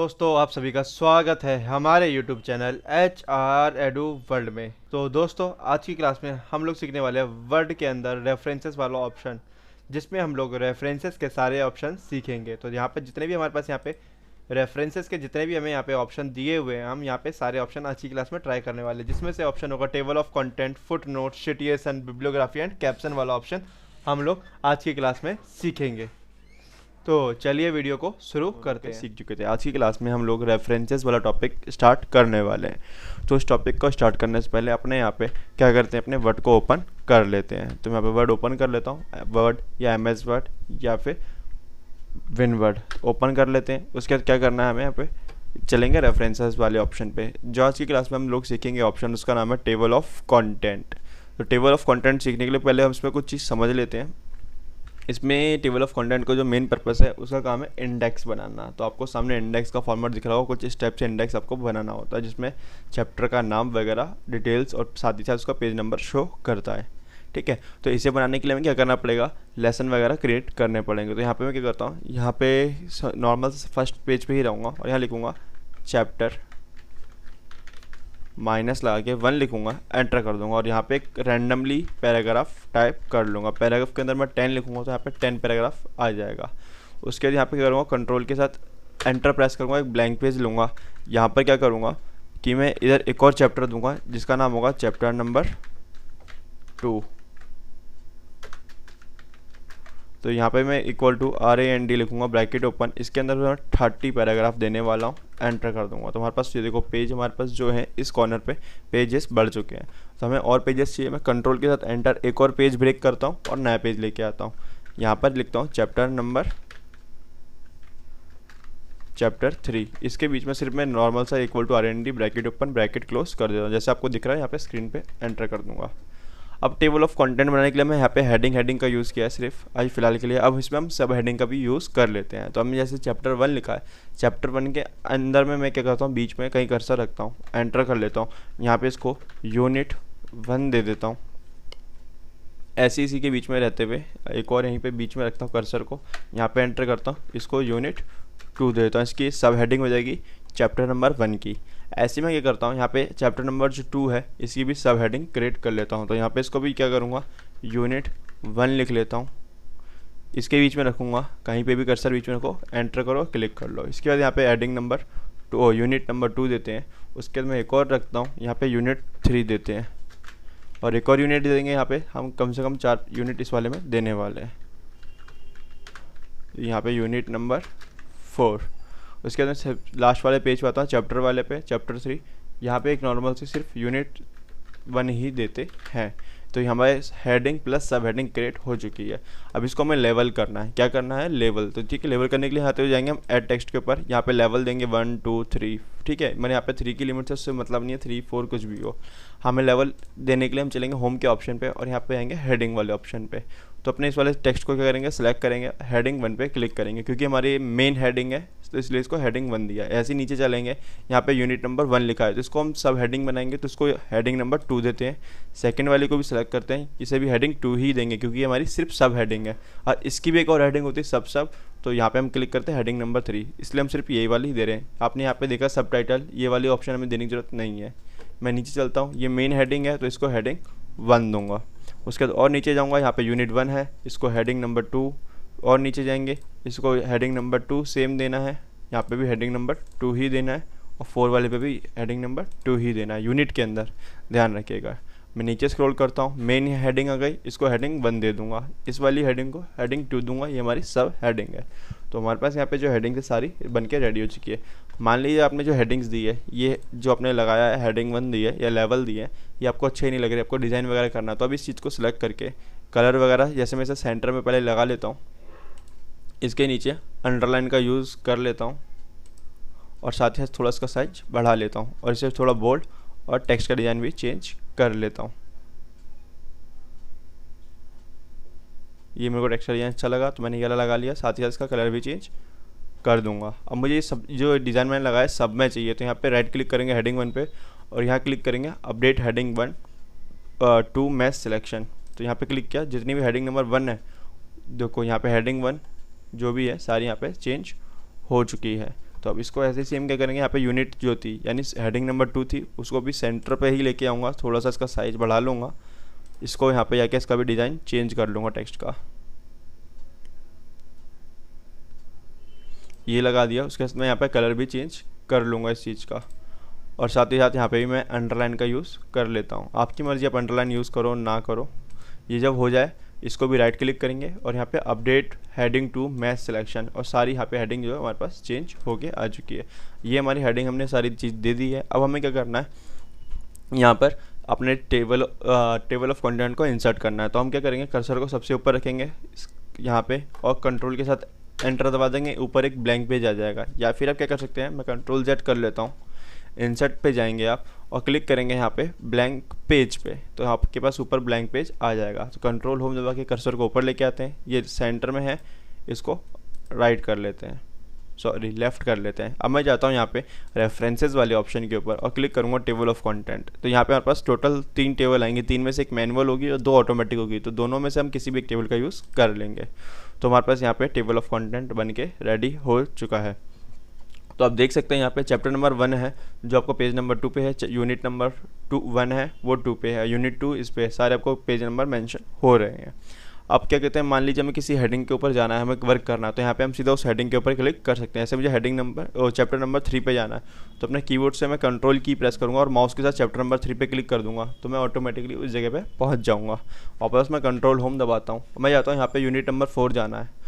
दोस्तों आप सभी का स्वागत है हमारे YouTube channel HR edu world में। तो दोस्तों आज की क्लास में हम लोग सीखने वाले हैं वर्ड के अंदर रेफरेंसेस वाला ऑप्शन, जिसमें हम लोग रेफरेंसेस के सारे ऑप्शन सीखेंगे। तो यहाँ पे जितने भी हमारे पास यहाँ पे रेफरेंसेस के जितने भी हमें यहाँ पे ऑप्शन दिए हुए हैं, हम यहाँ पे सारे ऑप्शन आज की क्लास में ट्राई करने वाले हैं, जिसमें से ऑप्शन होगा table of content, foot note, situation, bibliography and caption वाला ऑप्शन हम लोग आज की क्लास में सीखेंगे। तो चलिए वीडियो को शुरू करते हैं। सीख चुके थे, आज की क्लास में हम लोग रेफरेंसेस वाला टॉपिक स्टार्ट करने वाले हैं। तो इस टॉपिक को स्टार्ट करने से पहले अपने यहाँ पे क्या करते हैं, अपने वर्ड को ओपन कर लेते हैं। तो मैं यहाँ पे वर्ड ओपन कर लेता हूँ, वर्ड या MS वर्ड या फिर विन वर्ड ओपन कर लेते हैं। उसके बाद क्या करना है, हमें यहाँ पे चलेंगे रेफरेंसेस वाले ऑप्शन पे। जो आज की क्लास में हम लोग सीखेंगे ऑप्शन, उसका नाम है टेबल ऑफ कॉन्टेंट। तो टेबल ऑफ कॉन्टेंट सीखने के लिए पहले हम इसमें कुछ चीज़ समझ लेते हैं। इसमें टेबल ऑफ कंटेंट का जो मेन पर्पस है उसका काम है इंडेक्स बनाना। तो आपको सामने इंडेक्स का फॉर्मेट दिख रहा होगा, कुछ स्टेप से इंडेक्स आपको बनाना होता है, जिसमें चैप्टर का नाम वगैरह डिटेल्स और साथ ही साथ उसका पेज नंबर शो करता है। ठीक है, तो इसे बनाने के लिए हमें क्या करना पड़ेगा, लेसन वगैरह क्रिएट करने पड़ेंगे। तो यहाँ पे मैं क्या करता हूँ, यहाँ पे नॉर्मल फर्स्ट पेज पे ही रहूँगा और यहाँ लिखूँगा चैप्टर माइनस लगा के 1 लिखूंगा, एंटर कर दूंगा और यहाँ पे एक रैंडमली पैराग्राफ टाइप कर लूँगा। पैराग्राफ के अंदर मैं 10 लिखूंगा तो यहाँ पे 10 पैराग्राफ आ जाएगा। उसके बाद यहाँ पे क्या करूँगा, कंट्रोल के साथ एंटर प्रेस करूँगा, एक ब्लैंक पेज लूँगा। यहाँ पर क्या करूँगा कि मैं इधर एक और चैप्टर दूंगा जिसका नाम होगा चैप्टर नंबर 2। तो यहाँ पे मैं इक्वल टू RAND लिखूंगा, ब्रैकेट ओपन, इसके अंदर मैं 30 पैराग्राफ देने वाला हूँ, एंटर कर दूंगा। तो हमारे पास ये देखो पेज हमारे पास जो है इस कॉर्नर पे पेजेस बढ़ चुके हैं। तो हमें और पेजेस चाहिए, मैं कंट्रोल के साथ एंटर एक और पेज ब्रेक करता हूँ और नया पेज लेके आता हूँ। यहाँ पर लिखता हूँ चैप्टर 3। इसके बीच में सिर्फ मैं नॉर्मल सा equal to RAND bracket open bracket close कर देता हूँ, जैसे आपको दिख रहा है यहाँ पे स्क्रीन पे, एंटर कर दूंगा। अब टेबल ऑफ कंटेंट बनाने के लिए मैं यहाँ पे हेडिंग का यूज़ किया है सिर्फ आज फिलहाल के लिए। अब इसमें हम सब हेडिंग का भी यूज़ कर लेते हैं। तो हमने जैसे चैप्टर 1 लिखा है, चैप्टर 1 के अंदर में मैं क्या करता हूँ, बीच में कहीं कर्सर रखता हूँ, एंटर कर लेता हूँ। यहाँ पे इसको यूनिट 1 दे देता हूँ, ऐसे इसी के बीच में रहते हुए एक और यहीं पे बीच में रखता हूँ कर्सर को, यहाँ पे एंटर करता हूँ, इसको यूनिट 2 दे देता हूँ। इसकी सब हेडिंग हो जाएगी चैप्टर नंबर 1 की। ऐसे मैं क्या करता हूँ, यहाँ पे चैप्टर नंबर जो 2 है इसकी भी सब हेडिंग क्रिएट कर लेता हूँ। तो यहाँ पे इसको भी क्या करूँगा, यूनिट 1 लिख लेता हूँ, इसके बीच में रखूँगा, कहीं पे भी कर्सर बीच में रखो, एंटर करो, क्लिक कर लो। इसके बाद यहाँ पे हेडिंग नंबर 2 यूनिट नंबर 2 देते हैं। उसके बाद मैं एक और रखता हूँ, यहाँ पे यूनिट 3 देते हैं और एक और यूनिट दे देंगे। यहाँ पे हम कम से कम 4 यूनिट इस वाले में देने वाले हैं। यहाँ पे यूनिट नंबर 4। उसके बाद मैं लास्ट वाले पेज पे आता हूँ, चैप्टर वाले पे, चैप्टर 3। यहाँ पे एक नॉर्मल से सिर्फ यूनिट 1 ही देते हैं। तो ये हमारे हेडिंग प्लस सब हेडिंग क्रिएट हो चुकी है। अब इसको हमें लेवल करना है। क्या करना है, लेवल। तो ठीक है, लेवल करने के लिए आते हो जाएंगे हम ऐड टेक्स्ट के ऊपर, यहाँ पे लेवल देंगे 1 2 3। ठीक है, मैंने यहाँ पे 3 की लिमिट से उससे मतलब नहीं है, 3 4 कुछ भी हो। हमें लेवल देने के लिए हम चलेंगे होम के ऑप्शन पे और यहाँ पे आएंगे हेडिंग वाले ऑप्शन पे। तो अपने इस वाले टेक्स्ट को क्या करेंगे, सेलेक्ट करेंगे, हेडिंग 1 पे क्लिक करेंगे, क्योंकि हमारी मेन हेडिंग है तो इसलिए इसको हेडिंग 1 दिया है। ऐसे ही नीचे चलेंगे, यहाँ पे यूनिट नंबर 1 लिखा है तो इसको हम सब हेडिंग बनाएंगे, तो इसको हेडिंग नंबर 2 देते हैं। सेकंड वाले को भी सेलेक्ट करते हैं, इसे भी हेडिंग 2 ही देंगे क्योंकि ये हमारी सिर्फ सब हेडिंग है और इसकी भी एक और हेडिंग होती है सब। तो यहाँ पे हम क्लिक करते हैं हेडिंग नंबर 3, इसलिए हम सिर्फ यही वाली ही दे रहे हैं। आपने यहाँ पे देखा सब टाइटल, ये वाली ऑप्शन हमें देने की जरूरत नहीं है। मैं नीचे चलता हूँ, ये मेन हेडिंग है तो इसको हेडिंग 1 दूंगा। उसके बाद और नीचे जाऊँगा, यहाँ पे यूनिट 1 है, इसको हेडिंग नंबर 2। और नीचे जाएंगे, इसको हेडिंग नंबर 2 सेम देना है, यहाँ पे भी हेडिंग नंबर 2 ही देना है और 4 वाले पे भी हेडिंग नंबर 2 ही देना है यूनिट के अंदर, ध्यान रखिएगा। मैं नीचे स्क्रॉल करता हूँ, मेन हेडिंग आ गई, इसको हेडिंग 1 दे दूंगा, इस वाली हेडिंग को हेडिंग 2 दूंगा, ये हमारी सब हेडिंग है। तो हमारे पास यहाँ पे जो हेडिंग है सारी बन के रेडी हो चुकी है। मान लीजिए आपने जो हेडिंग्स दी है, ये जो आपने लगाया है हेडिंग 1 दी है या लेवल दी है, ये आपको अच्छे ही नहीं लग रही, आपको डिज़ाइन वगैरह करना है। तो अब इस चीज़ को सिलेक्ट करके कलर वगैरह जैसे मैं इसे सेंटर में पहले लगा लेता हूँ, इसके नीचे अंडरलाइन का यूज़ कर लेता हूँ और साथ ही थोड़ा इसका साइज बढ़ा लेता हूँ और इसे थोड़ा बोल्ड और टेक्स्ट का डिज़ाइन भी चेंज कर लेता हूँ। ये मेरे को टेक्स्ट का डिज़ाइन अच्छा लगा तो मैंने ये वाला लगा लिया, साथ ही साथ इसका कलर भी चेंज कर दूंगा। अब मुझे ये सब जो डिज़ाइन मैंने लगाया सब में चाहिए, तो यहाँ पे राइट क्लिक करेंगे हेडिंग 1 पे और यहाँ क्लिक करेंगे update heading 1 to match selection. तो यहाँ पे क्लिक किया, जितनी भी हेडिंग नंबर 1 है देखो यहाँ पे हेडिंग 1 जो भी है सारी यहाँ पे चेंज हो चुकी है। तो अब इसको ऐसे सेम क्या करेंगे, यहाँ पे यूनिट जो थी यानी हेडिंग नंबर 2 थी उसको भी सेंटर पे ही लेके आऊँगा, थोड़ा सा इसका साइज बढ़ा लूँगा, इसको यहाँ पे जाके इसका भी डिज़ाइन चेंज कर लूँगा टेक्स्ट का, ये लगा दिया। उसके बाद मैं यहाँ पे कलर भी चेंज कर लूँगा इस चीज़ का, और साथ ही साथ यहाँ पे भी मैं अंडरलाइन का यूज़ कर लेता हूँ। आपकी मर्ज़ी, आप अंडरलाइन यूज़ करो ना करो। ये जब हो जाए इसको भी राइट क्लिक करेंगे और यहाँ पे update heading to match selection, और सारी यहाँ पे हेडिंग जो है हमारे पास चेंज होके आ चुकी है। ये हमारी हेडिंग हमने सारी चीज़ दे दी है। अब हमें क्या करना है, यहाँ पर अपने टेबल ऑफ कंटेंट को इंसर्ट करना है। तो हम क्या करेंगे, कर्सर को सबसे ऊपर रखेंगे यहाँ पे और कंट्रोल के साथ एंटर दबा देंगे, ऊपर एक ब्लैंक पेज आ जाएगा। या फिर आप क्या कर सकते हैं, मैं कंट्रोल Z कर लेता हूँ, इंसर्ट पे जाएंगे आप और क्लिक करेंगे यहाँ पे ब्लैंक पेज पे, तो आपके पास ऊपर ब्लैंक पेज आ जाएगा। तो कंट्रोल होम दबा के कर्सर को ऊपर लेके आते हैं, ये सेंटर में है, इसको राइट कर लेते हैं, सॉरी लेफ़्ट कर लेते हैं। अब मैं जाता हूँ यहाँ पे रेफरेंसेस वाले ऑप्शन के ऊपर और क्लिक करूँगा टेबल ऑफ कंटेंट। तो यहाँ पे हमारे पास टोटल 3 टेबल आएंगे, 3 में से एक मैनुअल होगी और 2 ऑटोमेटिक होगी, तो दोनों में से हम किसी भी एक टेबल का यूज़ कर लेंगे। तो हमारे पास यहाँ पे टेबल ऑफ कंटेंट बन के रेडी हो चुका है। तो आप देख सकते हैं यहाँ पे चैप्टर नंबर 1 है जो आपको पेज नंबर 2 पे है, यूनिट नंबर 1 है वो 2 पे है, यूनिट 2 इस पे, सारे आपको पेज नंबर मेंशन हो रहे हैं। अब क्या कहते हैं, मान लीजिए हमें किसी हेडिंग के ऊपर जाना है, हमें वर्क करना है, तो यहाँ पे हम सीधा उस हेडिंग के ऊपर क्लिक कर सकते हैं। ऐसे मुझे हेडिंग नंबर चैप्टर नंबर 3 पे जाना है, तो अपने कीबोर्ड से मैं कंट्रोल की प्रेस करूँगा और माउस के साथ चैप्टर नंबर 3 पे क्लिक कर दूँगा, तो मैं ऑटोमेटिकली उस जगह पे पहुँच जाऊँगा। वापस मैं कंट्रोल होम दबाता हूँ, मैं जाता हूँ यहाँ पे यूनिट नंबर 4 जाना है,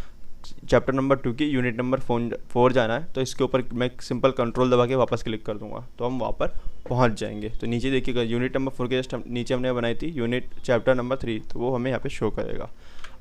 चैप्टर नंबर 2 की यूनिट नंबर 4 जाना है, तो इसके ऊपर मैं सिंपल कंट्रोल दबा के वापस क्लिक कर दूंगा, तो हम वहाँ पर पहुँच जाएंगे। तो नीचे देखिएगा यूनिट नंबर 4 के जस्ट नीचे हमने बनाई थी यूनिट चैप्टर नंबर 3, तो वो हमें यहाँ पे शो करेगा।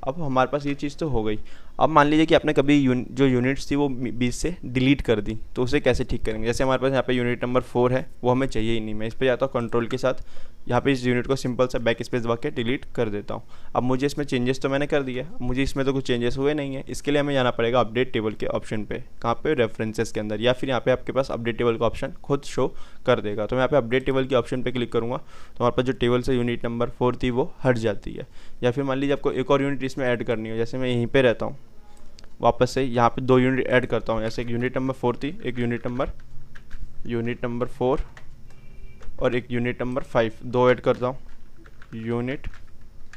अब हमारे पास ये चीज़ तो हो गई। अब मान लीजिए कि आपने कभी जो यूनिट्स थी वो बीच से डिलीट कर दी, तो उसे कैसे ठीक करेंगे। जैसे हमारे पास यहाँ पे यूनिट नंबर 4 है, वो हमें चाहिए ही नहीं, मैं इस पर जाता हूँ कंट्रोल के साथ, यहाँ पे इस यूनिट को सिंपल सा बैक स्पेस दबा के डिलीट कर देता हूँ। अब मुझे इसमें चेंजेस तो मैंने कर दिया, मुझे इसमें तो कुछ चेंजेस हुए नहीं है, इसके लिए हमें जाना पड़ेगा अपडेट टेबल के ऑप्शन पे, कहाँ पे, रेफरेंसेस के अंदर, या फिर यहाँ पे आपके पास अपडेट टेबल का ऑप्शन खुद शो कर देगा। तो मैं यहाँ पे अपडेट टेबल के ऑप्शन पे क्लिक करूँगा, तो हमारे पास जो टेबल से यूनिट नंबर 4 थी वो हट जाती है। या फिर मान लीजिए आपको एक और यूनिट इसमें ऐड करनी हो, जैसे मैं यहीं पर रहता हूँ, वापस से यहाँ पे 2 यूनिट ऐड करता हूँ, ऐसे एक यूनिट नंबर 4 थी, एक यूनिट नंबर 4 और एक यूनिट नंबर 5, 2 ऐड करता हूँ, यूनिट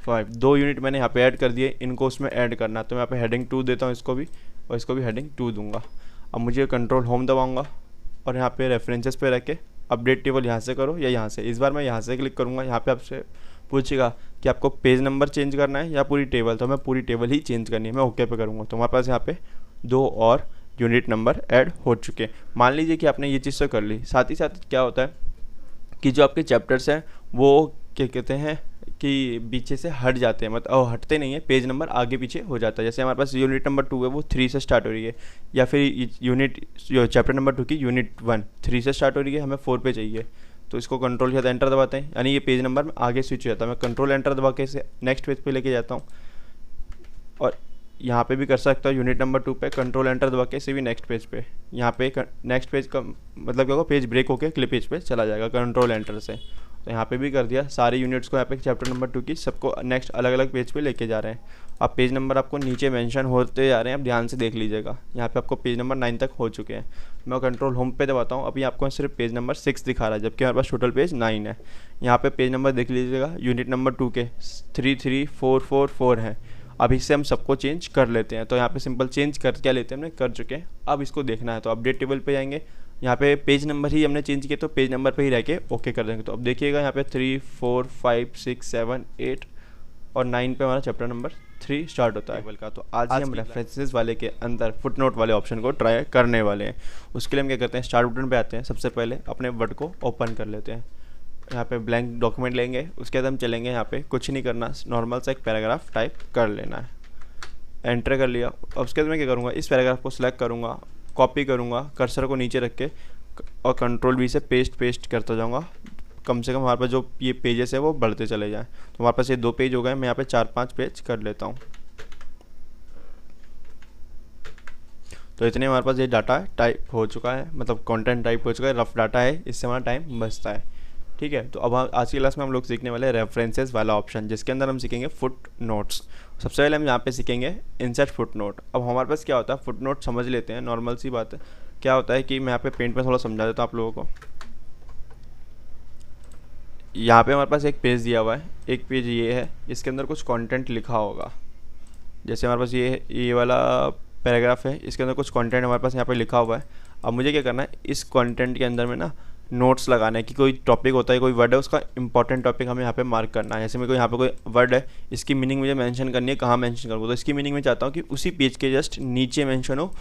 5, 2 यूनिट मैंने यहाँ पे ऐड कर दिए, इनको उसमें ऐड करना है। तो मैं यहाँ पे हेडिंग 2 देता हूँ इसको भी, और इसको भी हेडिंग 2 दूंगा। अब मुझे कंट्रोल होम दबाऊंगा और यहाँ पे रेफरेंसेस पे रख के अपडेट टेबल यहाँ से करो या यहाँ से, इस बार मैं यहाँ से क्लिक करूँगा। यहाँ पे आपसे पूछेगा कि आपको पेज नंबर चेंज करना है या पूरी टेबल, तो मैं पूरी टेबल ही चेंज करनी है, मैं ओके पे करूँगा। तो हमारे पास यहाँ पे 2 और यूनिट नंबर ऐड हो चुके हैं। मान लीजिए कि आपने ये चीज़ तो कर ली, साथ ही साथ क्या होता है कि जो आपके चैप्टर्स हैं वो क्या कहते हैं कि पीछे से हट जाते हैं, मतलब हटते नहीं है, पेज नंबर आगे पीछे हो जाता है। जैसे हमारे पास यूनिट नंबर 2 है वो 3 से स्टार्ट हो रही है, या फिर यूनिट चैप्टर नंबर 2 की यूनिट 1 3 से स्टार्ट हो रही है, हमें 4 पे चाहिए, तो इसको कंट्रोल के साथ एंटर दबाते हैं, यानी ये पेज नंबर में आगे स्विच हो जाता है। मैं कंट्रोल एंटर दबा के इसे नेक्स्ट पेज पे लेके जाता हूँ, और यहाँ पे भी कर सकता हूँ यूनिट नंबर 2 पे कंट्रोल एंटर दबा के इसे भी नेक्स्ट पेज पे, यहाँ पे नेक्स्ट पेज का मतलब क्या होगा, पेज ब्रेक होकर क्लिप पेज पे चला जाएगा कंट्रोल एंटर से। तो यहाँ पे भी कर दिया, सारे यूनिट्स को यहाँ पे चैप्टर नंबर 2 की सबको नेक्स्ट अलग अलग पेज पे लेके जा रहे हैं। अब पेज नंबर आपको नीचे मेंशन होते जा रहे हैं, अब ध्यान से देख लीजिएगा, यहाँ पे आपको पेज नंबर 9 तक हो चुके हैं। मैं कंट्रोल होम पे दबाता हूँ, अभी आपको सिर्फ पेज नंबर 6 दिखा रहा है, जबकि हमारे पास टोटल पेज 9 है। यहाँ पे पेज नंबर देख लीजिएगा, यूनिट नंबर 2 के 3 3 4 4 4 हैं। अब इससे हम सबको चेंज कर लेते हैं, तो यहाँ पे सिंपल चेंज कर क्या लेते हैं, हमने कर चुके हैं। अब इसको देखना है तो अपडेट टेबल पे जाएंगे, यहाँ पे पेज नंबर ही हमने चेंज किया, तो पेज नंबर पे ही रह के ओके कर देंगे। तो अब देखिएगा यहाँ पे 3 4 5 6 7 8 और 9 पे हमारा चैप्टर नंबर 3 स्टार्ट होता है टेबल का। तो आज ही हम रेफरेंसेस वाले के अंदर फुटनोट वाले ऑप्शन को ट्राई करने वाले हैं। उसके लिए हम क्या करते हैं, स्टार्ट बटन पे आते हैं, सबसे पहले अपने वर्ड को ओपन कर लेते हैं, यहाँ पे ब्लैंक डॉक्यूमेंट लेंगे, उसके बाद हम चलेंगे, यहाँ पे कुछ नहीं करना, नॉर्मल सा एक पैराग्राफ टाइप कर लेना है, एंटर कर लिया। अब उसके बाद मैं क्या करूँगा, इस पैराग्राफ को सिलेक्ट करूँगा, कॉपी करूँगा, कर्सर को नीचे रख के और कंट्रोल V से पेस्ट करता जाऊँगा, कम से कम हमारे पास जो ये पेजेस है वो बढ़ते चले जाएँ। तो हमारे पास ये 2 पेज हो गए, मैं यहाँ पे 4-5 पेज कर लेता हूँ। तो इतने हमारे पास ये डाटा टाइप हो चुका है, मतलब कंटेंट टाइप हो चुका है, रफ डाटा है, इससे हमारा टाइम बचता है। ठीक है, तो अब आज की क्लास में हम लोग सीखने वाले हैं रेफरेंसेस वाला ऑप्शन, जिसके अंदर हम सीखेंगे फुट नोट्स। सबसे पहले हम यहाँ पे सीखेंगे इंसर्ट फुट नोट। अब हमारे पास क्या होता है, फुट नोट समझ लेते हैं, नॉर्मल सी बात है। क्या होता है कि मैं यहाँ पे पेंट में थोड़ा समझा देता हूँ आप लोगों को। यहाँ पे हमारे पास एक पेज दिया हुआ है, एक पेज ये है, इसके अंदर कुछ कंटेंट लिखा होगा। जैसे हमारे पास ये वाला पैराग्राफ है, इसके अंदर कुछ कंटेंट हमारे पास यहाँ पे लिखा हुआ है। अब मुझे क्या करना है, इस कंटेंट के अंदर में ना नोट्स लगाना है कि कोई टॉपिक होता है, कोई वर्ड है, उसका इंपॉर्टेंट टॉपिक हमें यहाँ पे मार्क करना है। जैसे मेरे को यहाँ पे कोई वर्ड है, इसकी मीनिंग मुझे मेंशन करनी है, कहाँ मेंशन करूँगा, तो इसकी मीनिंग मैं चाहता हूँ कि उसी पेज के जस्ट नीचे मेंशन हो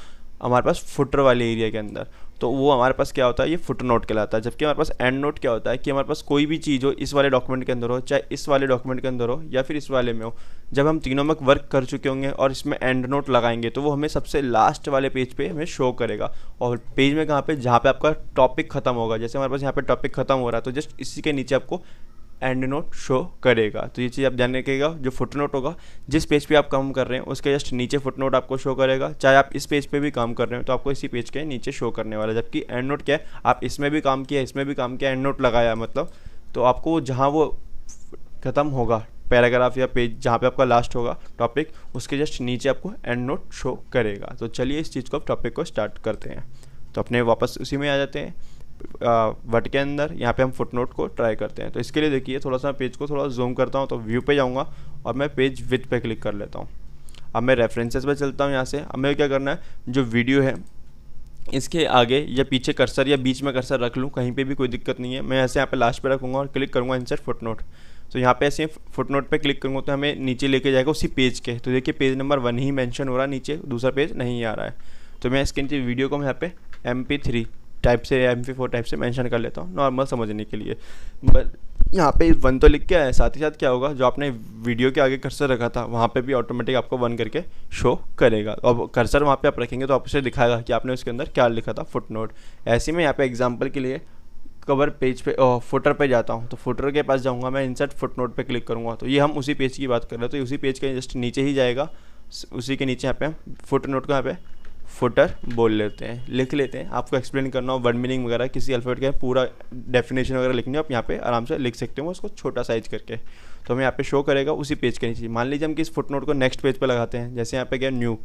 हमारे पास फुटर वाले एरिया के अंदर। तो वो हमारे पास क्या होता है, ये फुट नोट कहलाता है। जबकि हमारे पास एंड नोट क्या होता है कि हमारे पास कोई भी चीज़ हो, इस वाले डॉक्यूमेंट के अंदर हो, चाहे इस वाले डॉक्यूमेंट के अंदर हो या फिर इस वाले में हो, जब हम तीनों में वर्क कर चुके होंगे और इसमें एंड नोट लगाएंगे तो वो हमें सबसे लास्ट वाले पेज पे हमें शो करेगा। और पेज में कहाँ पे, जहाँ पे आपका टॉपिक खत्म होगा। जैसे हमारे पास यहाँ पे टॉपिक खत्म हो रहा है तो जस्ट इसी के नीचे आपको एंड नोट शो करेगा। तो ये चीज़ आप ध्यान रखिएगा, जो फुट नोट होगा जिस पेज पे आप काम कर रहे हैं उसके जस्ट नीचे फुट नोट आपको शो करेगा। चाहे आप इस पेज पे भी काम कर रहे हो तो आपको इसी पेज के नीचे शो करने वाला है। जबकि एंड नोट क्या है, आप इसमें भी काम किया, इसमें भी काम किया, एंड नोट लगाया मतलब, तो आपको जहाँ वो ख़त्म होगा पैराग्राफ या पेज, जहाँ पे आपका लास्ट होगा टॉपिक, उसके जस्ट नीचे आपको एंड नोट शो करेगा। तो चलिए इस चीज़ को, टॉपिक को स्टार्ट करते हैं। तो अपने वापस उसी में आ जाते हैं वर्ड के अंदर। यहाँ पे हम फुट नोट को ट्राई करते हैं। तो इसके लिए देखिए, थोड़ा सा पेज को थोड़ा जूम करता हूँ, तो व्यू पे जाऊँगा और मैं पेज विथ पे क्लिक कर लेता हूँ। अब मैं रेफरेंसेस पे चलता हूँ। यहाँ से अब मैं क्या करना है, जो वीडियो है इसके आगे या पीछे कर्सर या बीच में कर्सर रख लूँ, कहीं पे भी कोई दिक्कत नहीं है। मैं ऐसे यहाँ पे लास्ट पे रखूँगा और क्लिक करूँगा इंसर्ट फुट नोट। तो यहाँ पे ऐसे फुट नोट पे क्लिक करूँगा तो हमें नीचे लेके जाएगा उसी पेज के। तो देखिए पेज नंबर 1 ही मेंशन हो रहा है, नीचे दूसरा पेज नहीं आ रहा है। तो मैं इसके नीचे वीडियो को मैं यहाँ पे MP3 टाइप से या MP4 टाइप से मेंशन कर लेता हूँ नॉर्मल समझने के लिए। बट यहाँ पे 1 तो लिख के आया, साथ ही साथ क्या होगा, जो आपने वीडियो के आगे कर्सर रखा था वहाँ पे भी ऑटोमेटिक आपको 1 करके शो करेगा। अब कर्सर वहाँ पे आप रखेंगे तो आपसे दिखाएगा कि आपने उसके अंदर क्या लिखा था, फुट नोट। ऐसे में यहाँ पे एग्जाम्पल के लिए कवर पेज पे फुटर पे जाता हूँ, तो फुटर के पास जाऊँगा, मैं इंसर्ट फुट नोट पे क्लिक करूँगा। तो ये हम उसी पेज की बात कर रहे हैं, तो उसी पेज के जस्ट नीचे ही जाएगा। उसी के नीचे यहाँ पे हम फुट नोट को यहाँ पे फुटर बोल लेते हैं, लिख लेते हैं। आपको एक्सप्लेन करना हो, वर्ड मीनिंग वगैरह किसी अल्फाबेट का पूरा डेफिनेशन वगैरह लिखनी हो, आप यहाँ पे आराम से लिख सकते हो उसको छोटा साइज करके। तो हमें यहाँ पे शो करेगा उसी पेज के नीचे। मान लीजिए हम किस फुट नोट को नेक्स्ट पेज पे लगाते हैं, जैसे यहाँ पे क्या न्यू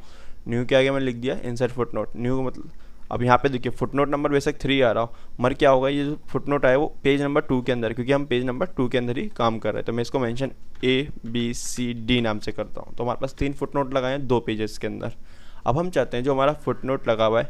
के आगे मैंने लिख दिया इंसर्ट फुट नोट न्यू, मतलब अब यहाँ पे देखिए फुट नोट नंबर बेशक 3 आ रहा हो, मगर क्या होगा, ये जो फुट नोट आया वो पेज नंबर 2 के अंदर, क्योंकि हम पेज नंबर 2 के अंदर ही काम कर रहे हैं। तो मैं इसको मेंशन ABCD नाम से करता हूँ। तो हमारे पास 3 फुट नोट लगाए हैं 2 पेजेस के अंदर। अब हम चाहते हैं जो हमारा फुट नोट लगा हुआ है,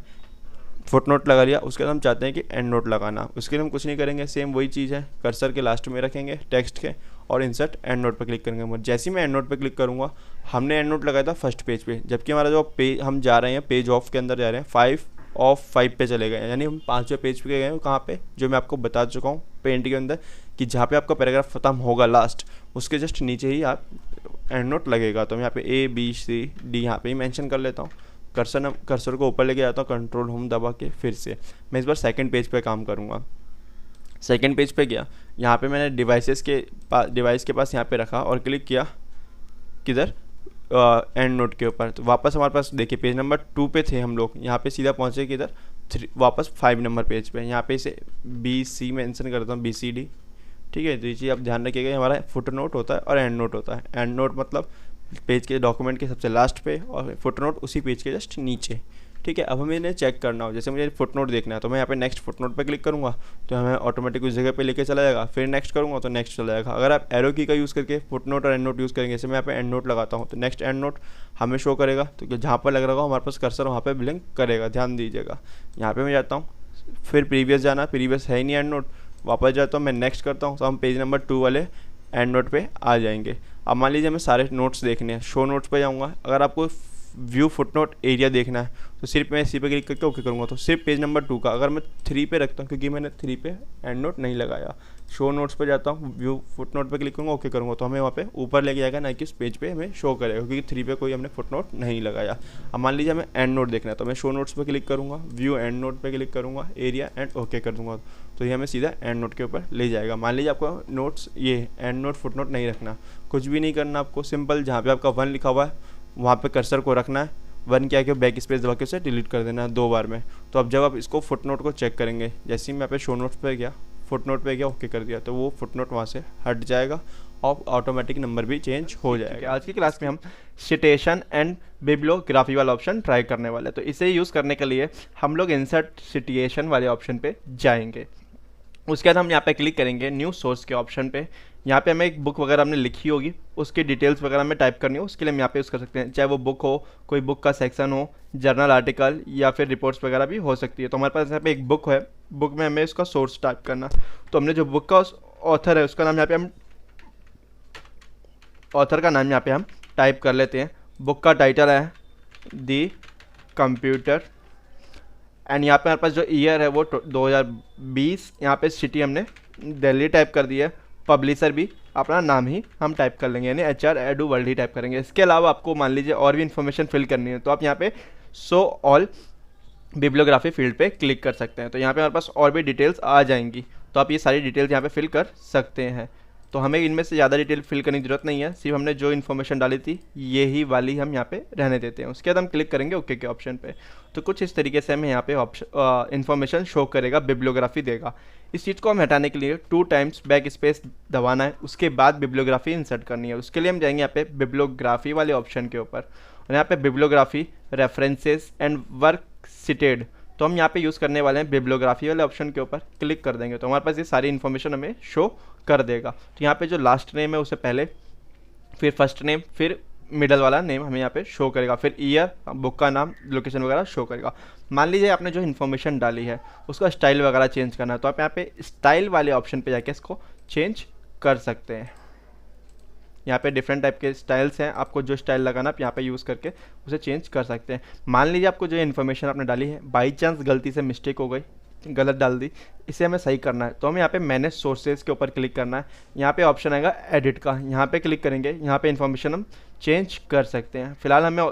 फुट नोट लगा लिया, उसके बाद हम चाहते हैं कि एंड नोट लगाना। उसके लिए हम कुछ नहीं करेंगे, सेम वही चीज़ है, कर्सर के लास्ट में रखेंगे टेक्स्ट के और इंसर्ट एंड नोट पर क्लिक करेंगे। जैसे ही मैं एंड नोट पर क्लिक करूँगा, हमने एंड नोट लगाया था फर्स्ट पेज पे, जबकि हमारा जो पेज हम जा रहे हैं पेज ऑफ के अंदर जा रहे हैं 5 ऑफ 5 पे चले गए, यानी हम 5वें पेज पे गए हैं। कहाँ पे, जो मैं आपको बता चुका हूँ पेंट के अंदर, कि जहाँ पे आपका पैराग्राफ खत्म होगा लास्ट, उसके जस्ट नीचे ही आप एंड नोट लगेगा। तो मैं यहाँ पे ABCD यहाँ पे ही मेंशन कर लेता हूँ। कर्सर को ऊपर लेके जाता हूँ, कंट्रोल होम दबा के फिर से मैं इस बार सेकंड पेज पे काम करूँगा। सेकंड पेज पे गया, यहाँ पे मैंने डिवाइस के पास यहाँ पे रखा और क्लिक किया किधर, एंड नोट के ऊपर। तो वापस हमारे पास देखिए पेज नंबर 2 पे थे हम लोग, यहाँ पे सीधा पहुँचे किधर, वापस 5 नंबर पेज पे। यहाँ पे इसे BC मेंशन करता हूँ, BCD, ठीक है। तो ये चीज़ आप ध्यान रखिएगा, हमारा फुट नोट होता है और एंड नोट होता है। एंड नोट मतलब पेज के डॉक्यूमेंट के सबसे लास्ट पे, और फुट नोट उसी पेज के जस्ट नीचे, ठीक है। अब हमें इन्हें चेक करना हो, जैसे मुझे फुट नोट देखना है तो मैं यहाँ पे नेक्स्ट फुट नोट पर क्लिक करूँगा तो हमें ऑटोमेटिक उस जगह पे लेके चला जाएगा। फिर नेक्स्ट करूँगा तो नेक्स्ट चला जाएगा। अगर आप एरो की का यूज़ करके फुट नोट और एंड नोट यूज़ करेंगे, जैसे मैं यहाँ पे एंड नोट लगाता हूँ तो नेक्स्ट एंड नोट हमें शो करेगा। तो जहाँ पर लग रहा होगा हमारे पास कर्सर वहाँ पर ब्लिंक करेगा, ध्यान दीजिएगा। यहाँ पर मैं जाता हूँ, फिर प्रीवियस जाना, प्रीवियस है ही नहीं एंड नोट, वापस जाता हूँ, मैं नेक्स्ट करता हूँ तो हम पेज नंबर 2 वाले एंड नोट पे आ जाएंगे। अब मान लीजिए हमें सारे नोट्स देखने हैं, शो नोट्स पे जाऊँगा। अगर आपको व्यू फुट नोट एरिया देखना है तो सिर्फ मैं इसी पे क्लिक करके ओके करूँगा, तो सिर्फ पेज नंबर 2 का। अगर मैं 3 पे रखता हूँ, क्योंकि मैंने 3 पे एंड नोट नहीं लगाया, शो नोट्स पे जाता हूँ, व्यू फुट नोट पे क्लिक करूँगा, ओके करूँगा, तो हमें वहाँ पे ऊपर लेके जाएगा, ना कि उस पेज पे हमें शो करेगा, क्योंकि 3 पे कोई हमने फुट नोट नहीं लगाया। अब मान लीजिए हमें एंड नोट देखना है तो मैं शो नोट्स पे क्लिक करूँगा, व्यू एंड नोट पे क्लिक करूँगा, एरिया एंड ओके कर दूँगा, तो ये हमें सीधा एंड नोट के ऊपर ले जाएगा। मान लीजिए आपको नोट्स ये एंड नोट फुट नोट नहीं रखना, कुछ भी नहीं करना आपको, सिंपल जहाँ पे आपका 1 लिखा हुआ है वहाँ पे कर्सर को रखना है, 1 क्या कि बैक स्पेस दबा के उसे डिलीट कर देना है 2 बार में। तो अब जब आप इसको फुट नोट को चेक करेंगे, जैसे ही मैं पे शो नोट्स पे गया, फुट नोट पे गया, ओके कर दिया, तो वो फुट नोट वहाँ से हट जाएगा और ऑटोमेटिक नंबर भी चेंज हो जाएगा। आज की क्लास में हम सिटेशन एंड बिब्लियोग्राफी वाला ऑप्शन ट्राई करने वाले हैं। तो इसे यूज़ करने के लिए हम लोग इंसर्ट सिटेशन वाले ऑप्शन पे जाएंगे। उसके बाद हम यहाँ पे क्लिक करेंगे न्यू सोर्स के ऑप्शन पे। यहाँ पे हमें एक बुक वगैरह हमने लिखी होगी, उसकी डिटेल्स वगैरह हमें टाइप करनी हो, उसके लिए हम यहाँ पे यूज़ कर सकते हैं। चाहे वो बुक हो, कोई बुक का सेक्शन हो, जर्नल आर्टिकल या फिर रिपोर्ट्स वगैरह भी हो सकती है। तो हमारे पास यहाँ पे एक बुक है, बुक में हमें उसका सोर्स टाइप करना। तो हमने जो बुक का ऑथर है उसका नाम यहाँ पे हम ऑथर का नाम यहाँ पे हम टाइप कर लेते हैं। बुक का टाइटल है दी कंप्यूटर एंड यहाँ पे हमारे पास जो ईयर है वो 2020। यहाँ पे सिटी हमने दिल्ली टाइप कर दी है। पब्लिशर भी अपना नाम ही हम टाइप कर लेंगे, यानी HR एडू वर्ल्ड ही टाइप करेंगे। इसके अलावा आपको मान लीजिए और भी इन्फॉर्मेशन फिल करनी है तो आप यहाँ पे शो ऑल बिब्लियोग्राफी फील्ड पे क्लिक कर सकते हैं। तो यहाँ पे हमारे पास और भी डिटेल्स आ जाएंगी, तो आप ये सारी डिटेल्स यहाँ पे फिल कर सकते हैं। तो हमें इनमें से ज़्यादा डिटेल फिल करने की जरूरत नहीं है, सिर्फ हमने जो इन्फॉर्मेशन डाली थी यही वाली हम यहाँ पे रहने देते हैं। उसके बाद हम क्लिक करेंगे ओके के ऑप्शन पे। तो कुछ इस तरीके से हमें यहाँ पे ऑप्शन इन्फॉर्मेशन शो करेगा, बिब्लियोग्राफी देगा। इस चीज़ को हम हटाने के लिए 2 टाइम्स बैक स्पेस दबाना है, उसके बाद बिब्लियोग्राफी इंसर्ट करनी है। उसके लिए हम जाएंगे यहाँ पे बिब्लियोग्राफी वाले ऑप्शन के ऊपर और यहाँ पे bibliography references and work seated, तो हम यहाँ पे यूज़ करने वाले हैं बिब्लियोग्राफी वाले ऑप्शन के ऊपर क्लिक कर देंगे तो हमारे पास ये सारी इन्फॉर्मेशन हमें शो कर देगा। तो यहाँ पे जो लास्ट नेम है उसे पहले, फिर फर्स्ट नेम, फिर मिडल वाला नेम हमें यहाँ पे शो करेगा, फिर ईयर, बुक का नाम, लोकेशन वगैरह शो करेगा। मान लीजिए आपने जो इन्फॉर्मेशन डाली है उसका स्टाइल वगैरह चेंज करना है तो आप यहाँ पे स्टाइल वाले ऑप्शन पे जाके इसको चेंज कर सकते हैं। यहाँ पे डिफरेंट टाइप के स्टाइल्स हैं, आपको जो स्टाइल लगाना आप यहाँ पे यूज़ करके उसे चेंज कर सकते हैं। मान लीजिए आपको जो इन्फॉर्मेशन आपने डाली है बाई चांस गलती से मिस्टेक हो गई, गलत डाल दी, इसे हमें सही करना है तो हमें यहाँ पे मैनेज सोर्सेज के ऊपर क्लिक करना है। यहाँ पे ऑप्शन आएगा एडिट का, यहाँ पे क्लिक करेंगे, यहाँ पे इन्फॉर्मेशन हम चेंज कर सकते हैं। फिलहाल हमें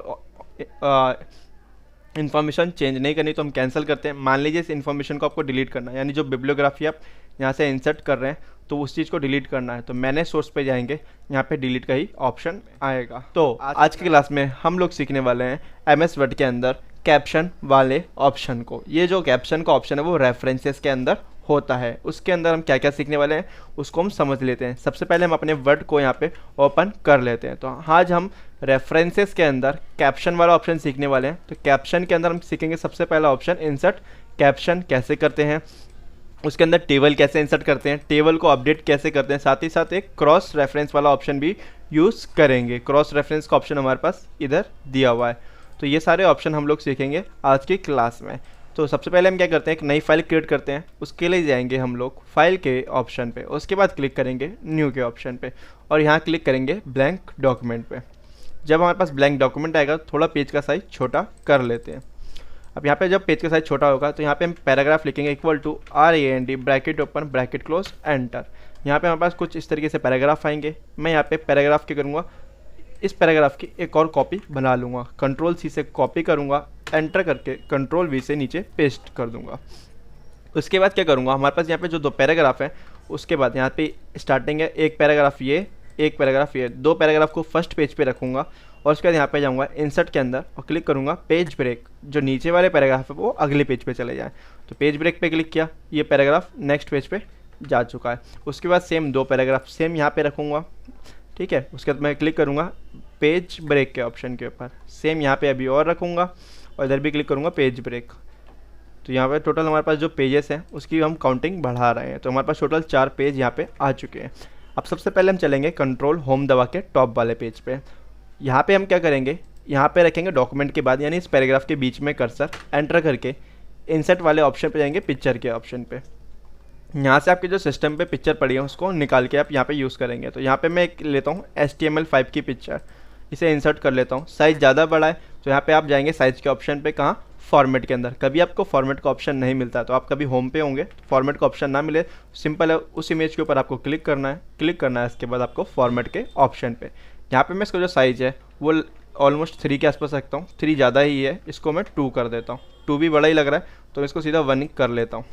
इन्फॉर्मेशन चेंज नहीं करनी तो हम कैंसिल करते हैं। मान लीजिए इस इन्फॉर्मेशन को आपको डिलीट करना है, यानी जो बिब्लियोग्राफी आप यहाँ से इंसर्ट कर रहे हैं तो उस चीज़ को डिलीट करना है तो मैनेज सोर्स पे जाएंगे, यहाँ पे डिलीट का ही ऑप्शन आएगा। तो आज की क्लास में हम लोग सीखने वाले हैं MS वर्ड के अंदर कैप्शन वाले ऑप्शन को। ये जो कैप्शन का ऑप्शन है वो रेफरेंसेस के अंदर होता है, उसके अंदर हम क्या क्या सीखने वाले हैं उसको हम समझ लेते हैं। सबसे पहले हम अपने वर्ड को यहाँ पे ओपन कर लेते हैं। तो आज हम रेफरेंसेस के अंदर कैप्शन वाला ऑप्शन सीखने वाले हैं। तो कैप्शन के अंदर हम सीखेंगे सबसे पहला ऑप्शन इंसर्ट कैप्शन कैसे करते हैं, उसके अंदर टेबल कैसे इंसर्ट करते हैं, टेबल को अपडेट कैसे करते हैं, साथ ही साथ एक क्रॉस रेफरेंस वाला ऑप्शन भी यूज़ करेंगे। क्रॉस रेफरेंस का ऑप्शन हमारे पास इधर दिया हुआ है। तो ये सारे ऑप्शन हम लोग सीखेंगे आज की क्लास में। तो सबसे पहले हम क्या करते हैं, एक नई फाइल क्रिएट करते हैं। उसके लिए जाएंगे हम लोग फाइल के ऑप्शन पे, उसके बाद क्लिक करेंगे न्यू के ऑप्शन पे और यहाँ क्लिक करेंगे ब्लैंक डॉक्यूमेंट पे। जब हमारे पास ब्लैंक डॉक्यूमेंट आएगा थोड़ा पेज का साइज छोटा कर लेते हैं। अब यहाँ पे जब पेज का साइज छोटा होगा तो यहाँ पे हम पैराग्राफ लिखेंगे equal to RAND bracket open bracket close enter. यहाँ पे हमारे पास कुछ इस तरीके से पैराग्राफ आएंगे। मैं यहाँ पे पैराग्राफ क्या करूँगा, इस पैराग्राफ की एक और कॉपी बना लूँगा, Ctrl+C से कॉपी करूँगा, एंटर करके Ctrl+V से नीचे पेस्ट कर दूँगा। उसके बाद क्या करूँगा, हमारे पास यहाँ पे जो 2 पैराग्राफ हैं उसके बाद यहाँ पे स्टार्टिंग है, एक पैराग्राफ ये, एक पैराग्राफ ये, 2 पैराग्राफ को फर्स्ट पेज पे रखूँगा और उसके बाद यहाँ पे जाऊँगा इंसर्ट के अंदर और क्लिक करूँगा पेज ब्रेक। जो नीचे वाले पैराग्राफ है वो अगले पेज पे चले जाएँ। तो पेज ब्रेक पे क्लिक किया, ये पैराग्राफ नेक्स्ट पेज पे जा चुका है। उसके बाद सेम 2 पैराग्राफ सेम यहाँ पे रखूँगा, ठीक है। उसके बाद मैं क्लिक करूँगा पेज ब्रेक के ऑप्शन के ऊपर, सेम यहाँ पे अभी और रखूँगा और इधर भी क्लिक करूँगा पेज ब्रेक। तो यहाँ पे टोटल हमारे पास जो पेजेस हैं उसकी हम काउंटिंग बढ़ा रहे हैं। तो हमारे पास टोटल 4 पेज यहाँ पे आ चुके हैं। अब सबसे पहले हम चलेंगे कंट्रोल होम दबा के टॉप वाले पेज पे। यहाँ पे हम क्या करेंगे, यहाँ पे रखेंगे डॉक्यूमेंट के बाद, यानी इस पैराग्राफ के बीच में कर्सर एंटर करके इंसर्ट वाले ऑप्शन पे जाएंगे पिक्चर के ऑप्शन पे। यहाँ से आपके जो सिस्टम पे पिक्चर पड़ी है उसको निकाल के आप यहाँ पे यूज़ करेंगे। तो यहाँ पे मैं एक लेता हूँ HTML5 की पिक्चर, इसे इंसर्ट कर लेता हूँ। साइज़ ज़्यादा बड़ा है तो यहाँ पे आप जाएंगे साइज़ के ऑप्शन पे, कहाँ, फॉर्मेट के अंदर। कभी आपको फॉर्मेट का ऑप्शन नहीं मिलता तो आप कभी होम पे होंगे तो फॉर्मेट का ऑप्शन ना मिले, सिंपल है उस इमेज के ऊपर आपको क्लिक करना है, इसके बाद आपको फॉर्मेट के ऑप्शन पे। यहाँ पे मैं इसका जो साइज़ है वो ऑलमोस्ट 3 के आसपास रखता हूँ, 3 ज़्यादा ही है, इसको मैं 2 कर देता हूँ। 2 भी बड़ा ही लग रहा है तो इसको सीधा 1 कर लेता हूँ,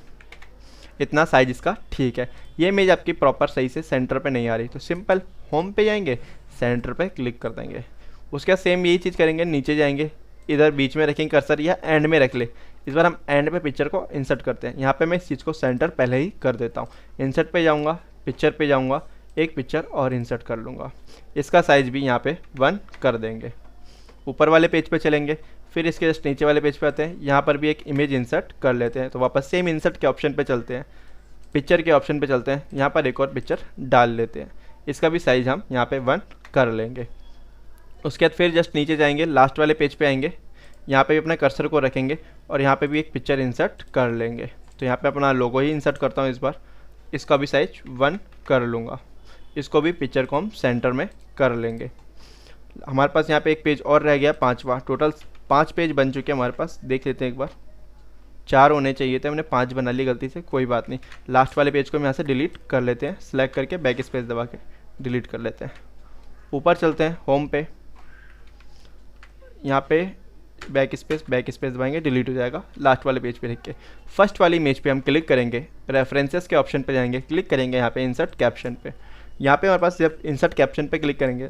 इतना साइज इसका ठीक है। ये इमेज आपकी प्रॉपर सही से सेंटर पे नहीं आ रही तो सिंपल होम पे जाएंगे, सेंटर पे क्लिक कर देंगे। उसके बाद सेम यही चीज़ करेंगे, नीचे जाएंगे, इधर बीच में रखेंगे कर्सर या एंड में रख ले। इस बार हम एंड पे पिक्चर को इंसर्ट करते हैं। यहाँ पे मैं इस चीज़ को सेंटर पहले ही कर देता हूँ। इंसर्ट पे जाऊँगा, पिक्चर पे जाऊँगा, एक पिक्चर और इंसर्ट कर लूँगा। इसका साइज़ भी यहाँ पे 1 कर देंगे। ऊपर वाले पेज पे चलेंगे, फिर इसके जस्ट नीचे वाले पेज पे आते हैं, यहाँ पर भी एक इमेज इंसर्ट कर लेते हैं। तो वापस सेम इंसर्ट के ऑप्शन पे चलते हैं, पिक्चर के ऑप्शन पे चलते हैं, यहाँ पर एक और पिक्चर डाल लेते हैं। इसका भी साइज़ हम यहाँ पे 1 कर लेंगे। उसके बाद फिर जस्ट नीचे जाएंगे, लास्ट वाले पेज पे आएंगे, यहाँ पे भी अपने कर्सर को रखेंगे और यहाँ पे भी एक पिक्चर इंसर्ट कर लेंगे। तो यहाँ पे अपना लोगो ही इंसर्ट करता हूँ इस बार। इसका भी साइज 1 कर लूँगा। इसको भी पिक्चर को हम सेंटर में कर लेंगे। हमारे पास यहाँ पे एक पेज और रह गया, 5वां। टोटल 5 पेज बन चुके हैं हमारे पास। देख लेते हैं एक बार, 4 होने चाहिए थे, हमने 5 बना ली गलती से, कोई बात नहीं। लास्ट वाले पेज को हम यहाँ से डिलीट कर लेते हैं, सेलेक्ट करके बैक स्पेस दबा के डिलीट कर लेते हैं। ऊपर चलते हैं होम पे, यहाँ पे बैक स्पेस दबाएंगे, डिलीट हो जाएगा। लास्ट वाले पेज पे रख के फर्स्ट वाली इमेज पे हम क्लिक करेंगे, रेफरेंसेस के ऑप्शन पे जाएंगे, क्लिक करेंगे यहाँ पे इंसर्ट कैप्शन पे। यहाँ पे हमारे पास जब इंसर्ट कैप्शन पे क्लिक करेंगे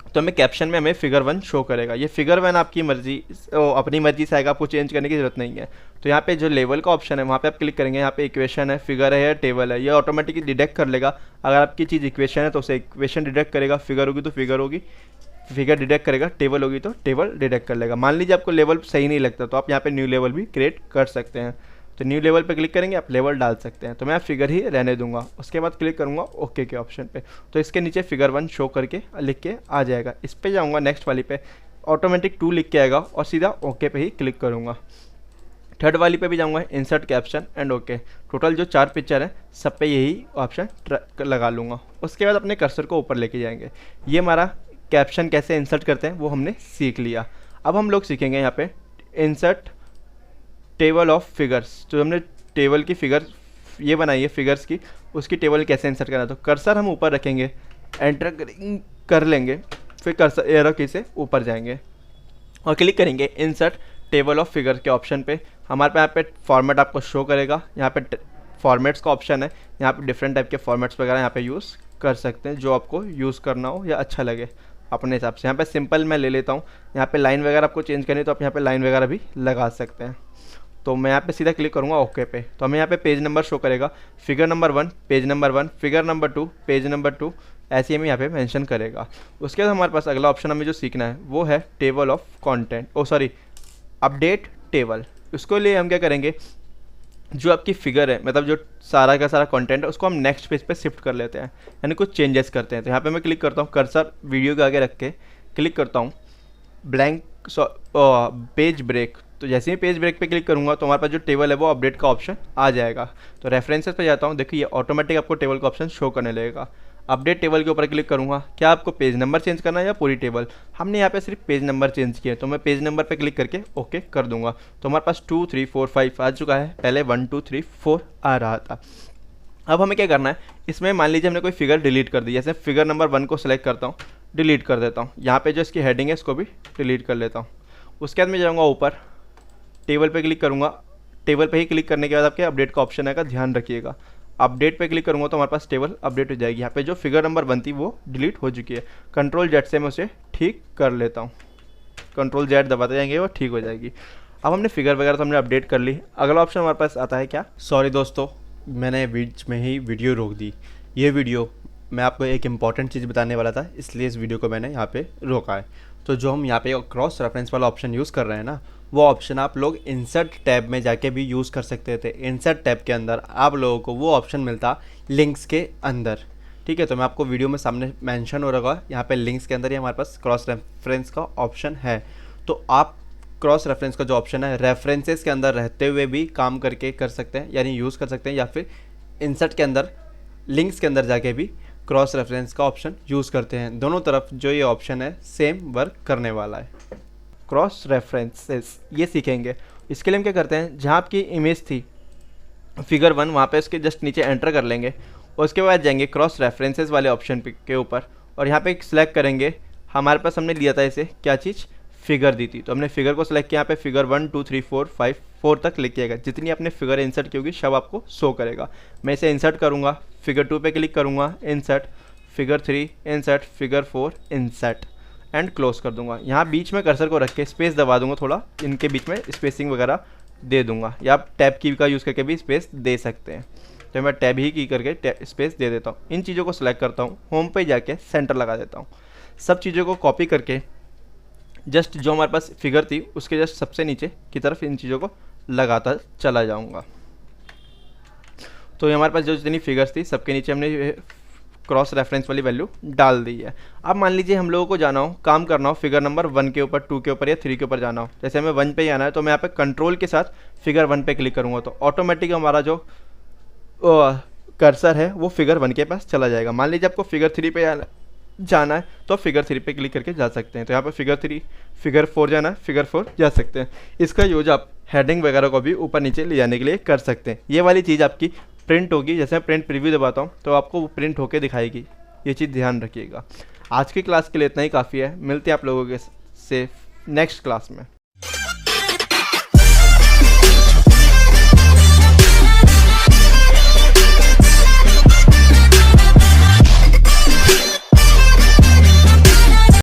तो हमें कैप्शन में हमें फिगर 1 शो करेगा। ये फिगर 1 आपकी मर्जी, अपनी मर्जी से आएगा, आपको चेंज करने की जरूरत नहीं है। तो यहाँ पे जो लेवल का ऑप्शन है वहाँ पे आप क्लिक करेंगे, यहाँ पे इक्वेशन है, फिगर है या टेबल है, ये ऑटोमेटिकली डिटेक्ट कर लेगा। अगर आपकी चीज़ इक्वेशन है तो उसे इक्वेशन डिटेक्ट करेगा, फिगर होगी तो फिगर होगी, फिगर डिटेक्ट करेगा, टेबल होगी तो टेबल डिटेक्ट कर लेगा। मान लीजिए आपको लेवल सही नहीं लगता तो आप यहाँ पे न्यू लेवल भी क्रिएट कर सकते हैं। तो न्यू लेवल पे क्लिक करेंगे, आप लेवल डाल सकते हैं। तो मैं फिगर ही रहने दूंगा। उसके बाद क्लिक करूंगा ओके के ऑप्शन पे, तो इसके नीचे फिगर 1 शो करके लिख के आ जाएगा। इस पे जाऊंगा नेक्स्ट वाली पे, ऑटोमेटिक 2 लिख के आएगा और सीधा ओके पे ही क्लिक करूंगा। थर्ड वाली पे भी जाऊंगा, insert caption and okay. Total जो 4 पिक्चर है सब पे यही ऑप्शन लगा लूँगा। उसके बाद अपने कर्सर को ऊपर लेके जाएंगे। ये हमारा कैप्शन कैसे इंसर्ट करते हैं वो हमने सीख लिया। अब हम लोग सीखेंगे यहाँ पे इंसर्ट टेबल ऑफ फिगर्स। तो हमने टेबल की फिगर ये बनाई है फिगर्स की, उसकी टेबल कैसे इंसर्ट करना है। तो कर्सर हम ऊपर रखेंगे, एंटर कर लेंगे, फिर कर्सर एरो की से ऊपर जाएंगे और क्लिक करेंगे इंसर्ट टेबल ऑफ फिगर के ऑप्शन पे। हमारे पे यहाँ पे फॉर्मेट आपको शो करेगा, यहाँ पे फॉर्मेट्स का ऑप्शन है, यहाँ पे डिफरेंट टाइप के फॉर्मेट्स वगैरह यहाँ पे यूज़ कर सकते हैं, जो आपको यूज़ करना हो या अच्छा लगे अपने हिसाब से। यहाँ पे सिंपल मैं ले लेता हूँ। यहाँ पे लाइन वगैरह आपको चेंज करनी है तो आप यहाँ पे लाइन वगैरह भी लगा सकते हैं। तो मैं यहाँ पे सीधा क्लिक करूँगा ओके पे। तो हमें यहाँ पे पेज नंबर शो करेगा, figure number 1 page number 1, figure number 2 page number 2, ऐसे हमें यहाँ पे मेंशन करेगा। उसके बाद हमारे पास अगला ऑप्शन हमें जो सीखना है वो है table of content, update table. उसके लिए हम क्या करेंगे, जो आपकी फिगर है, मतलब जो सारा का सारा कंटेंट है, उसको हम नेक्स्ट पेज पे शिफ्ट कर लेते हैं, यानी कुछ चेंजेस करते हैं। तो यहाँ पे मैं क्लिक करता हूँ, कर्सर वीडियो के आगे रख के क्लिक करता हूँ, ब्लैंक पेज ब्रेक। तो जैसे ही पेज ब्रेक पे क्लिक करूँगा तो हमारे पास जो टेबल है वो अपडेट का ऑप्शन आ जाएगा। तो रेफरेंसेस पे जाता हूँ, देखिए ये ऑटोमेटिक आपको टेबल का ऑप्शन शो करने लगेगा। अपडेट टेबल के ऊपर क्लिक करूँगा, क्या आपको पेज नंबर चेंज करना है या पूरी टेबल। हमने यहाँ पे सिर्फ पेज नंबर चेंज किया है, तो मैं पेज नंबर पे क्लिक करके ओके कर दूंगा। तो हमारे पास 2 3 4 5 आ चुका है, पहले 1 2 3 4 आ रहा था। अब हमें क्या करना है, इसमें मान लीजिए हमने कोई फिगर डिलीट कर दी, जैसे फिगर नंबर 1 को सिलेक्ट करता हूँ, डिलीट कर देता हूँ। यहाँ पे जो इसकी हेडिंग है इसको भी डिलीट कर लेता हूँ। उसके बाद मैं जाऊँगा ऊपर, टेबल पे क्लिक करूँगा। टेबल पे ही क्लिक करने के बाद आपके अपडेट का ऑप्शन आएगा, ध्यान रखिएगा। अपडेट पे क्लिक करूँगा तो हमारे पास टेबल अपडेट हो जाएगी। यहाँ पे जो फिगर नंबर 1 थी वो डिलीट हो चुकी है। Ctrl+Z से मैं उसे ठीक कर लेता हूँ, Ctrl+Z दबाते जाएंगे वो ठीक हो जाएगी। अब हमने फिगर वगैरह तो हमने अपडेट कर ली। अगला ऑप्शन हमारे पास आता है क्या, सॉरी दोस्तों मैंने बीच में ही वीडियो रोक दी। ये वीडियो मैं आपको एक इम्पॉर्टेंट चीज़ बताने वाला था, इसलिए इस वीडियो को मैंने यहाँ पे रोका है। तो जो हम यहाँ पे क्रॉस रेफरेंस वाला ऑप्शन यूज़ कर रहे हैं ना, वो ऑप्शन आप लोग इंसर्ट टैब में जाके भी यूज़ कर सकते थे। इंसर्ट टैब के अंदर आप लोगों को वो ऑप्शन मिलता लिंक्स के अंदर, ठीक है। तो मैं आपको वीडियो में सामने मेंशन हो रहा होगा, यहाँ पे लिंक्स के अंदर ही हमारे पास क्रॉस रेफरेंस का ऑप्शन है। तो आप क्रॉस रेफरेंस का जो ऑप्शन है रेफरेंसेस के अंदर रहते हुए भी काम करके कर सकते हैं, यानी यूज़ कर सकते हैं, या फिर इंसर्ट के अंदर लिंक्स के अंदर जाके भी क्रॉस रेफरेंस का ऑप्शन यूज़ करते हैं। दोनों तरफ जो ये ऑप्शन है सेम वर्क करने वाला है। क्रॉस रेफरेंसेस ये सीखेंगे। इसके लिए हम क्या करते हैं, जहाँ आपकी इमेज थी फिगर 1 वहाँ पे उसके जस्ट नीचे एंटर कर लेंगे। उसके बाद जाएंगे क्रॉस रेफरेंसेस वाले ऑप्शन के ऊपर और यहाँ पे सिलेक्ट करेंगे। हमारे पास हमने लिया था इसे क्या चीज़, फिगर दी थी, तो हमने फिगर को सिलेक्ट किया। यहाँ पे फिगर 1 2 3 4 5 4 तक लिखिएगा, जितनी आपने फिगर इंसर्ट की होगी सब आपको शो करेगा। मैं इसे इंसर्ट करूँगा, फिगर 2 पे क्लिक करूँगा, insert, figure 3 insert, figure 4 insert and close कर दूंगा। यहाँ बीच में कर्सर को रख के स्पेस दबा दूंगा, थोड़ा इनके बीच में स्पेसिंग वगैरह दे दूंगा, या आप टैब की का यूज़ करके भी स्पेस दे सकते हैं। तो मैं टैब ही की करके स्पेस दे देता हूँ। इन चीज़ों को सिलेक्ट करता हूँ, होम पे जाके सेंटर लगा देता हूँ। सब चीज़ों को कॉपी करके जस्ट जो हमारे पास फिगर थी उसके जस्ट सबसे नीचे की तरफ इन चीज़ों को लगाता चला जाऊँगा। तो ये हमारे पास जो जितनी फिगर्स थी सबके नीचे हमने क्रॉस रेफरेंस वाली वैल्यू डाल दी है। अब मान लीजिए हम लोगों को जाना हो, काम करना हो फिगर नंबर 1 के ऊपर, 2 के ऊपर या 3 के ऊपर जाना हो। जैसे हमें 1 पे ही आना है तो मैं यहाँ पे कंट्रोल के साथ फिगर 1 पे क्लिक करूँगा तो ऑटोमेटिक हमारा जो कर्सर है वो फिगर 1 के पास चला जाएगा। मान लीजिए आपको फिगर 3 पे जाना है तो फिगर 3 पे क्लिक करके जा सकते हैं। तो यहाँ पे फिगर 3, फिगर 4 जाना है, फिगर 4 जा सकते हैं। इसका यूज आप हेडिंग वगैरह को भी ऊपर नीचे ले जाने के लिए कर सकते हैं। ये वाली चीज़ आपकी प्रिंट होगी, जैसे मैं प्रिंट प्रीव्यू दबाता हूँ तो आपको वो प्रिंट होके दिखाएगी। ये चीज़ ध्यान रखिएगा। आज की क्लास के लिए इतना ही काफ़ी है। मिलते हैं आप लोगों के से नेक्स्ट क्लास में।